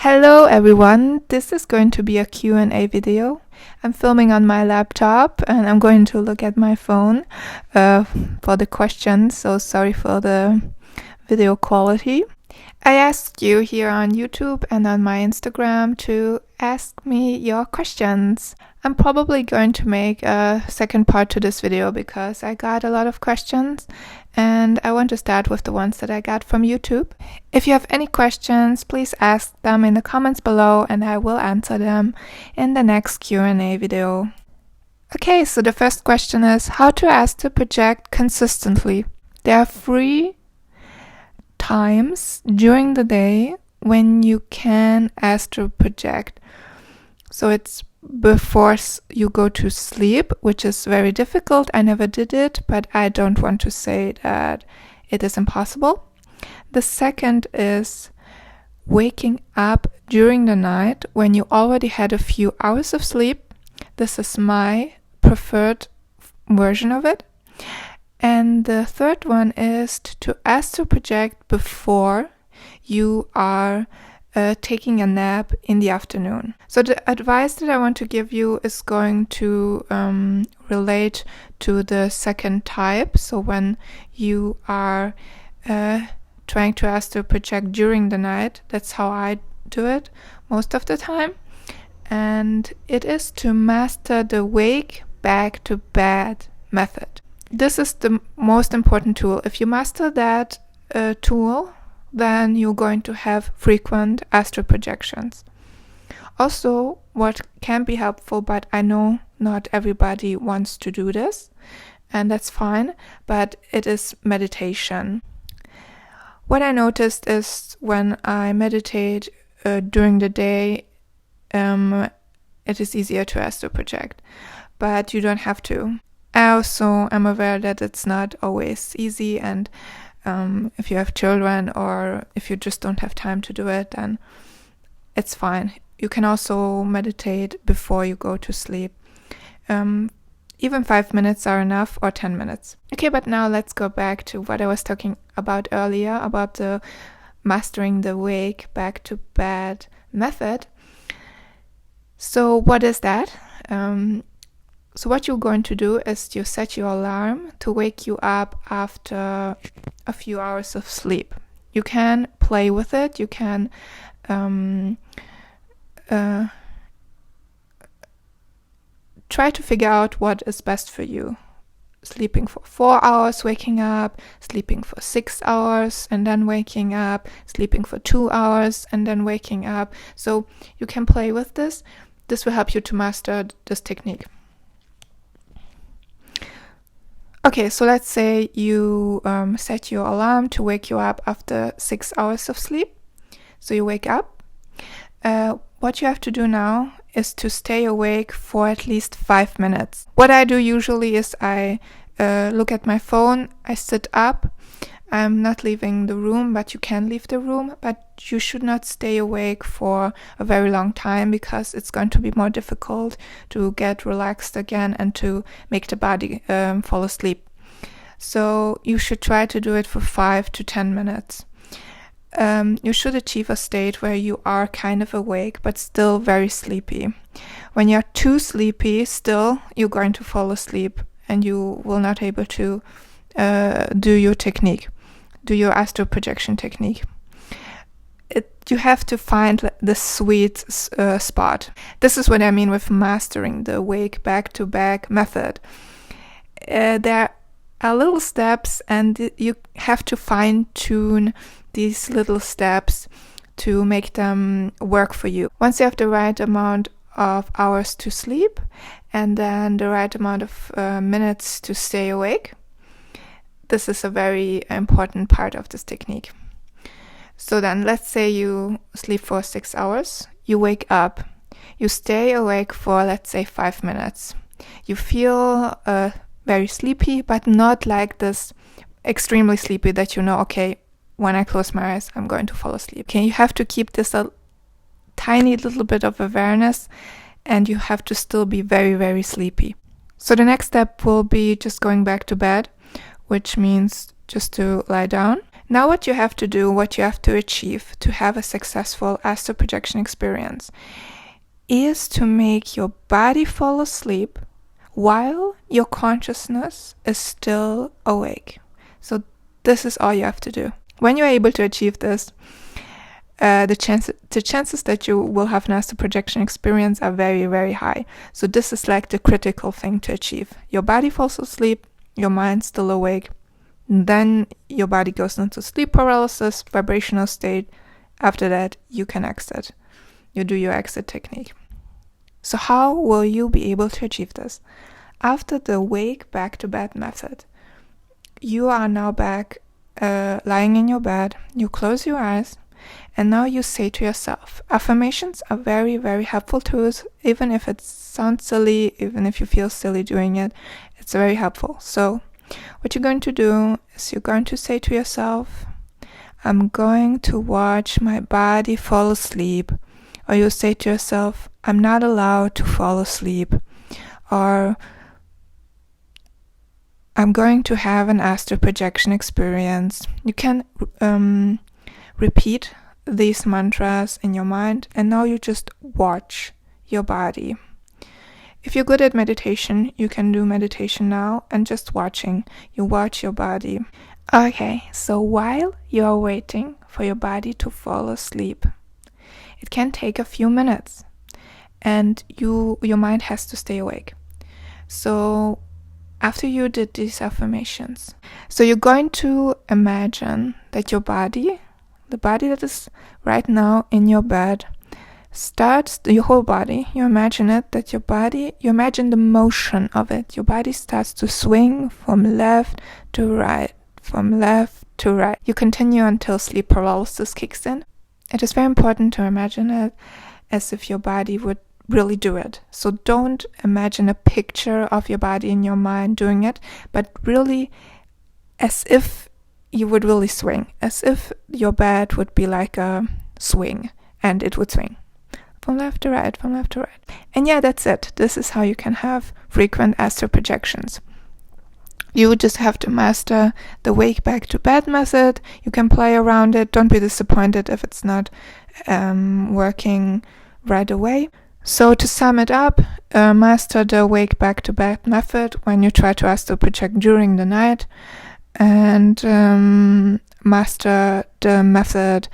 Hello everyone, this is going to be a Q&A video. I'm filming on my laptop and I'm going to look at my phone for the questions, so sorry for the video quality. I asked you here on YouTube and on my Instagram to ask me your questions. I'm probably going to make a second part to this video because I got a lot of questions and I want to start with the ones that I got from YouTube. If you have any questions, please ask them in the comments below and I will answer them in the next Q&A video. Okay, so the first question is how to astral project consistently. There are 3 times during the day when you can astral project. So it's before you go to sleep, which is very difficult. I never did it, but I don't want to say that it is impossible. The second is waking up during the night when you already had a few hours of sleep. This is my preferred version of it. And the third one is to astral project before you are taking a nap in the afternoon. So the advice that I want to give you is going to relate to the second type. So when you are trying to astral project during the night, that's how I do it most of the time. And it is to master the wake back to bed method. This is the most important tool. If you master that tool, then you're going to have frequent astral projections. Also, what can be helpful, but I know not everybody wants to do this, and that's fine, but it is meditation. What I noticed is when I meditate during the day, it is easier to astral project, but you don't have to. I also am aware that it's not always easy, and if you have children or if you just don't have time to do it, then it's fine. You can also meditate before you go to sleep. Even 5 minutes are enough, or 10 minutes. Okay, but now let's go back to what I was talking about earlier, about the mastering the wake back to bed method. So what is that? So what you're going to do is you set your alarm to wake you up after a few hours of sleep. You can play with it. You can try to figure out what is best for you. Sleeping for 4 hours, waking up, sleeping for 6 hours and then waking up, sleeping for 2 hours and then waking up. So you can play with this. This will help you to master this technique. Okay, so let's say you set your alarm to wake you up after 6 hours of sleep. So you wake up. What you have to do now is to stay awake for at least 5 minutes. What I do usually is I look at my phone, I sit up. I'm not leaving the room, but you can leave the room. But you should not stay awake for a very long time because it's going to be more difficult to get relaxed again and to make the body fall asleep. So you should try to do it for 5 to 10 minutes. You should achieve a state where you are kind of awake, but still very sleepy. When you're too sleepy, still you're going to fall asleep and you will not be able to do your technique. Do your astral projection technique. You have to find the sweet spot. This is what I mean with mastering the wake back to back method. There are little steps and you have to fine tune these little steps to make them work for you. Once you have the right amount of hours to sleep and then the right amount of minutes to stay awake, this is a very important part of this technique. So then let's say you sleep for 6 hours, you wake up, you stay awake for let's say 5 minutes. You feel very sleepy, but not like this extremely sleepy that you know, okay, when I close my eyes, I'm going to fall asleep. Okay, you have to keep this a tiny little bit of awareness and you have to still be very, very sleepy. So the next step will be just going back to bed, which means just to lie down. Now what you have to do, what you have to achieve to have a successful astral projection experience is to make your body fall asleep while your consciousness is still awake. So this is all you have to do. When you're able to achieve this, the chances that you will have an astral projection experience are very, very high. So this is like the critical thing to achieve. Your body falls asleep, your mind's still awake, then your body goes into sleep paralysis, vibrational state. After that, you can exit. You do your exit technique. So how will you be able to achieve this? After the wake back to bed method, you are now back lying in your bed. You close your eyes, and now you say to yourself, affirmations are very, very helpful tools. Even if it sounds silly, even if you feel silly doing it, it's very helpful. So what you're going to do is you're going to say to yourself, I'm going to watch my body fall asleep. Or you say to yourself, I'm not allowed to fall asleep. Or I'm going to have an astral projection experience. You can repeat these mantras in your mind, and now you just watch your body. If you're good at meditation, you can do meditation now and just watching. You watch your body. Okay, so while you are waiting for your body to fall asleep, it can take a few minutes, and your mind has to stay awake. So after you did these affirmations, so you're going to imagine that your body, the body that is right now in your bed, starts, your whole body, you imagine it, that your body, you imagine the motion of it. Your body starts to swing from left to right, from left to right. You continue until sleep paralysis kicks in. It is very important to imagine it as if your body would really do it. So don't imagine a picture of your body in your mind doing it, but really as if you would really swing, as if your bed would be like a swing, and it would swing from left to right, from left to right. And yeah, that's it. This is how you can have frequent astral projections. You just have to master the wake back to bed method. You can play around it. Don't be disappointed if it's not working right away. So to sum it up, master the wake back to bed method when you try to astral project during the night, and master the method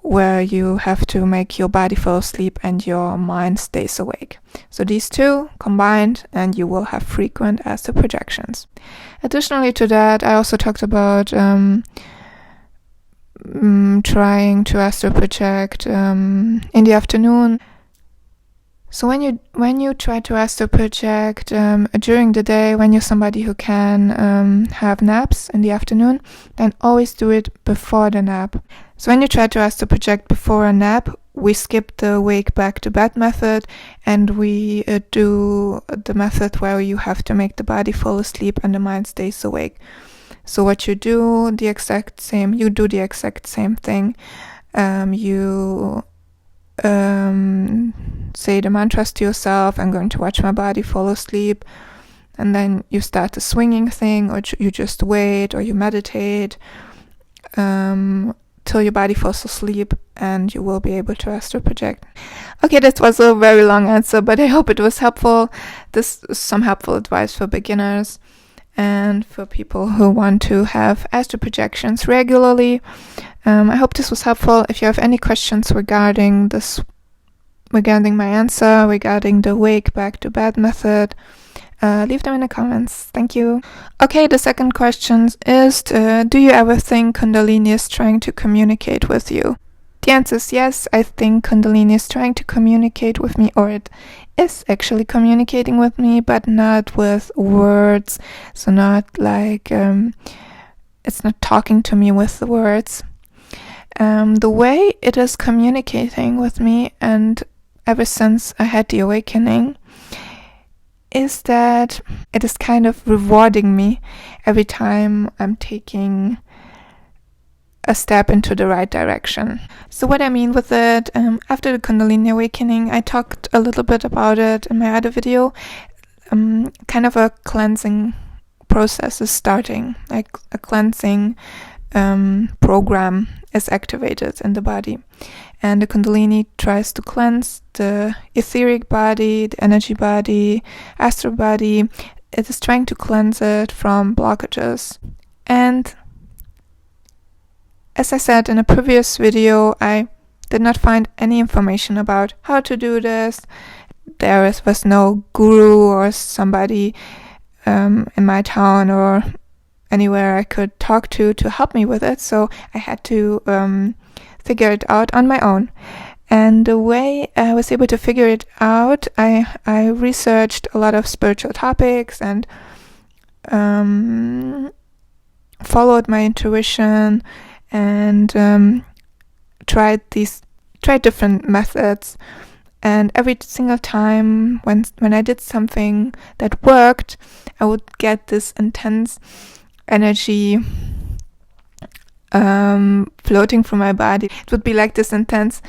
where you have to make your body fall asleep and your mind stays awake. So these two combined, and you will have frequent astral projections. Additionally to that, I also talked about trying to astral project in the afternoon. So when you try to astral project during the day, when you're somebody who can have naps in the afternoon, then always do it before the nap. So when you try to astral project before a nap, we skip the wake back to bed method, and we do the method where you have to make the body fall asleep and the mind stays awake. So what you do the exact same thing. You say the mantras to yourself, I'm going to watch my body fall asleep, and then you start the swinging thing, or you just wait, or you meditate till your body falls asleep, and you will be able to astral project. Okay, that was a very long answer, but I hope it was helpful. This is some helpful advice for beginners and for people who want to have astral projections regularly. I hope this was helpful. If you have any questions regarding my answer, regarding the wake back to bed method, leave them in the comments. Thank you. Okay, the second question is, do you ever think Kundalini is trying to communicate with you? The answer is yes. I think Kundalini is trying to communicate with me, or it is actually communicating with me, but not with words. So not like, it's not talking to me with the words. The way it is communicating with me, and ever since I had the awakening, is that it is kind of rewarding me every time I'm taking a step into the right direction. So what I mean with it, after the Kundalini awakening, I talked a little bit about it in my other video. Kind of a cleansing process is starting, like a cleansing program is activated in the body. And the Kundalini tries to cleanse the etheric body, the energy body, astral body. It is trying to cleanse it from blockages. And as I said in a previous video, I did not find any information about how to do this. There was no guru or somebody in my town or anywhere I could talk to help me with it, so I had to figure it out on my own. And the way I was able to figure it out, I researched a lot of spiritual topics and followed my intuition and tried different methods. And every single time when I did something that worked, I would get this intense energy floating through my body. It would be like this intense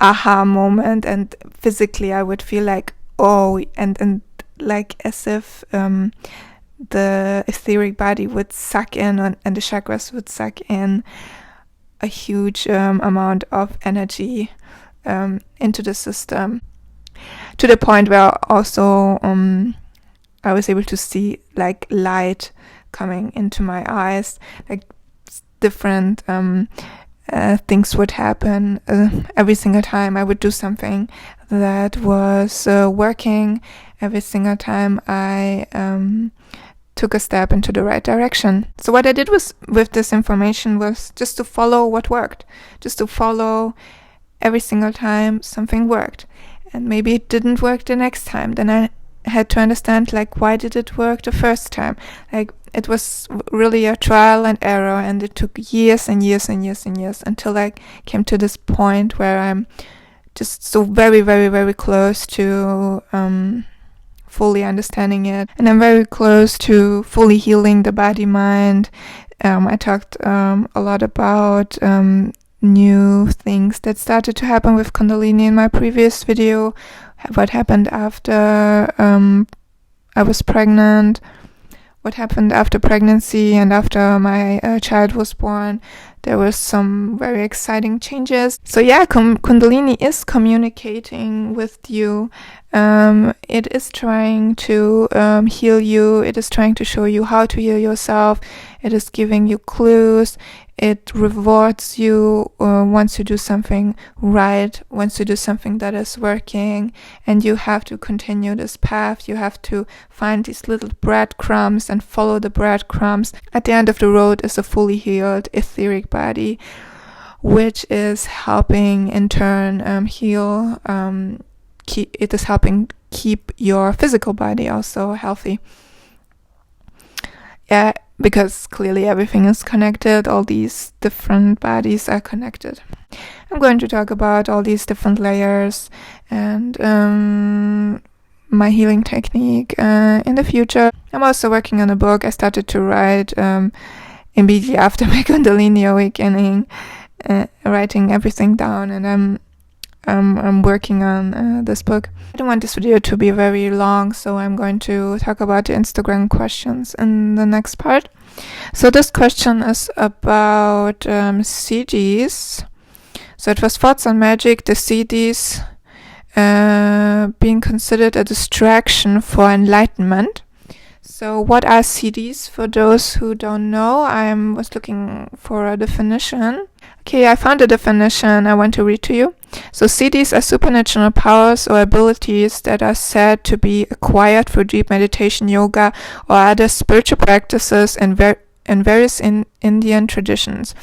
aha moment, and physically I would feel like, oh, and like as if the etheric body would suck in and the chakras would suck in a huge amount of energy into the system, to the point where also I was able to see like light coming into my eyes, like different things would happen every single time I would do something that was working, every single time I took a step into the right direction. So what I did with this information was just to follow what worked, just to follow every single time something worked. And maybe it didn't work the next time. Then I had to understand, like, why did it work the first time? Like, it was really a trial and error, and it took years and years and years and years until I came to this point where I'm just so very, very, very close to fully understanding it. And I'm very close to fully healing the body mind. I talked a lot about new things that started to happen with Kundalini in my previous video, what happened after I was pregnant, what happened after pregnancy and after my child was born. There were some very exciting changes. So yeah, Kundalini is communicating with you. It is trying to heal you. It is trying to show you how to heal yourself. It is giving you clues. It rewards you once you do something right, once you do something that is working, and you have to continue this path. You have to find these little breadcrumbs and follow the breadcrumbs. At the end of the road is a fully healed etheric body, which is helping in turn heal. It is helping keep your physical body also healthy. Yeah, because clearly everything is connected. All these different bodies are connected. I'm going to talk about all these different layers and my healing technique in the future. I'm also working on a book. I started to write immediately after my Kundalini awakening, writing everything down, and I'm working on this book. I don't want this video to be very long, so I'm going to talk about the Instagram questions in the next part. So this question is about Siddhis. So it was thoughts on magic, the Siddhis being considered a distraction for enlightenment. So what are Siddhis? For those who don't know, I was looking for a definition. Okay, I found a definition I want to read to you. So Siddhis are supernatural powers or abilities that are said to be acquired through deep meditation, yoga, or other spiritual practices in various Indian traditions.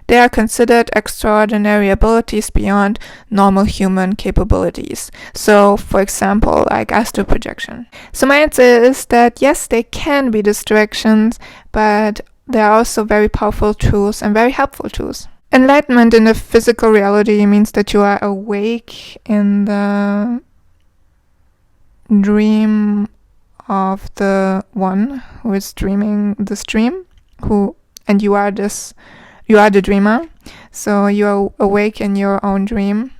They are considered extraordinary abilities beyond normal human capabilities. So, for example, like astral projection. So my answer is that yes, they can be distractions, but they are also very powerful tools and very helpful tools. Enlightenment in the physical reality means that you are awake in the dream of the one who is dreaming this dream, and you are the dreamer. So you are awake in your own dream.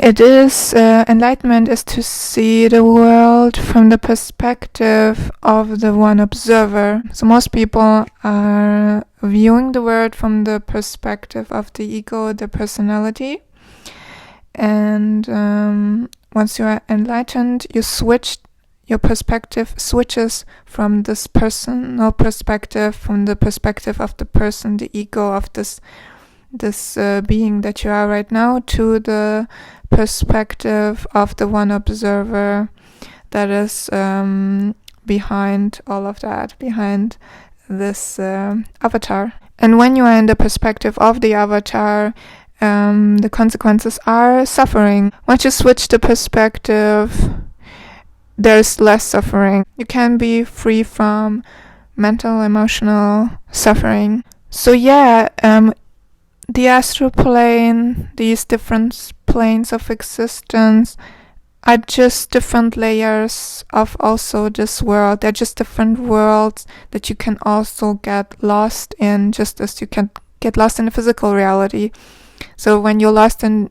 It is enlightenment is to see the world from the perspective of the one observer. So most people are viewing the world from the perspective of the ego, the personality. And once you are enlightened, your perspective switches from this personal perspective, from the perspective of the person, the ego of this being that you are right now, to the perspective of the one observer that is behind all of that, behind this avatar. And when you are in the perspective of the avatar, the consequences are suffering. Once you switch the perspective, there's less suffering. You can be free from mental, emotional suffering. So yeah, the astral plane, these different planes of existence, are just different layers of also this world. They're just different worlds that you can also get lost in, just as you can get lost in the physical reality. So when you're lost in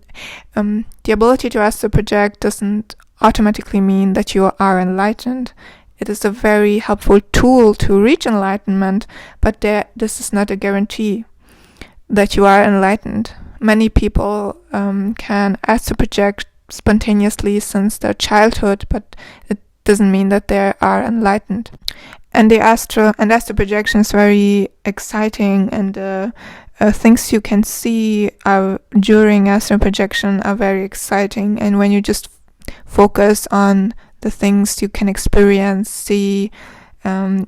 the ability to astral project doesn't automatically mean that you are enlightened. It is a very helpful tool to reach enlightenment, but this is not a guarantee that you are enlightened. Many people can astral project spontaneously since their childhood, but it doesn't mean that they are enlightened. And the astral projection is very exciting, and things you can see during astral projection are very exciting. And when you just focus on the things you can experience, see the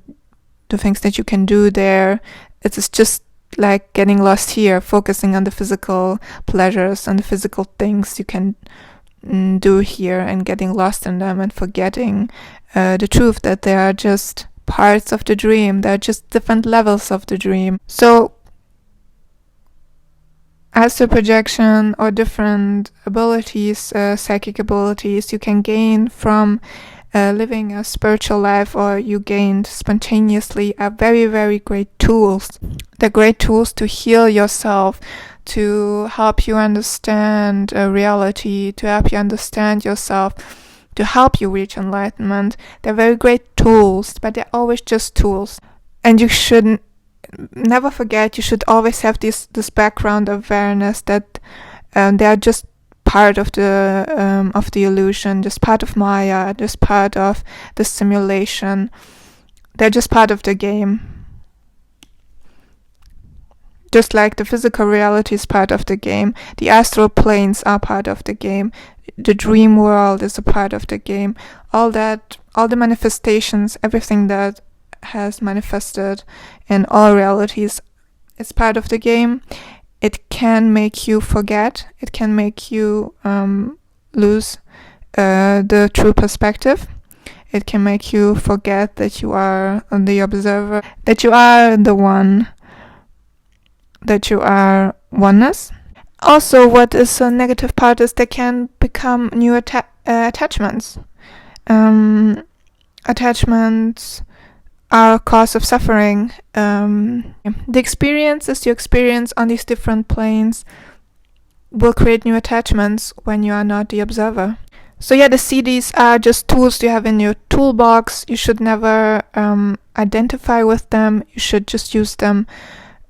things that you can do there, it is just like getting lost here, focusing on the physical pleasures and the physical things you can do here, and getting lost in them and forgetting the truth that they are just parts of the dream. They're just different levels of the dream. So astral projection or different abilities, psychic abilities you can gain from living a spiritual life, or you gained spontaneously, are very, very great tools. They're great tools to heal yourself, to help you understand reality, to help you understand yourself, to help you reach enlightenment. They're very great tools, but they're always just tools. And you should never forget, you should always have this background awareness that they are just part of the illusion, just part of Maya, just part of the simulation. They're just part of the game. Just like the physical reality is part of the game, the astral planes are part of the game, the dream world is a part of the game. All the manifestations, everything that has manifested in all realities is part of the game. It can make you forget. It can make you lose the true perspective. It can make you forget that you are the observer, that you are the one, that you are oneness. Also, what is a negative part is there can become new attachments. Attachments are a cause of suffering. The experiences you experience on these different planes will create new attachments when you are not the observer. So yeah, the Siddhis are just tools you have in your toolbox. You should never identify with them. You should just use them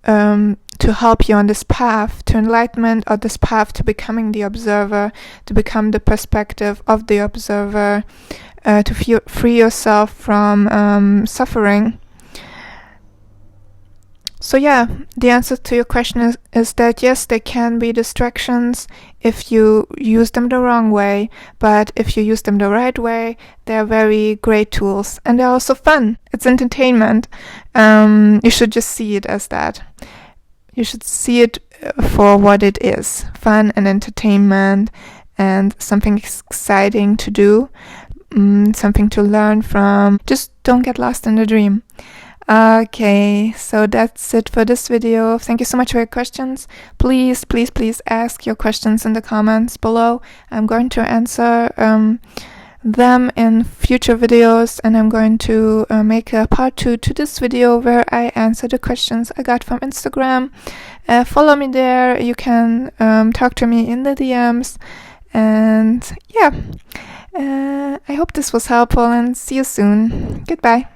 to help you on this path to enlightenment, or this path to becoming the observer, to become the perspective of the observer, to free yourself from suffering. So yeah, the answer to your question is that yes, there can be distractions if you use them the wrong way, but if you use them the right way, they're very great tools, and they're also fun. It's entertainment. You should just see it as that. You should see it for what it is, fun and entertainment, and something exciting to do, something to learn from. Just don't get lost in the dream. Okay, so that's it for this video. Thank you so much for your questions. Please ask your questions in the comments below. I'm going to answer them in future videos, and I'm going to make a part 2 to this video where I answer the questions I got from Instagram. Follow me there. You can talk to me in the DMs, And yeah, I hope this was helpful, and see you soon. Goodbye.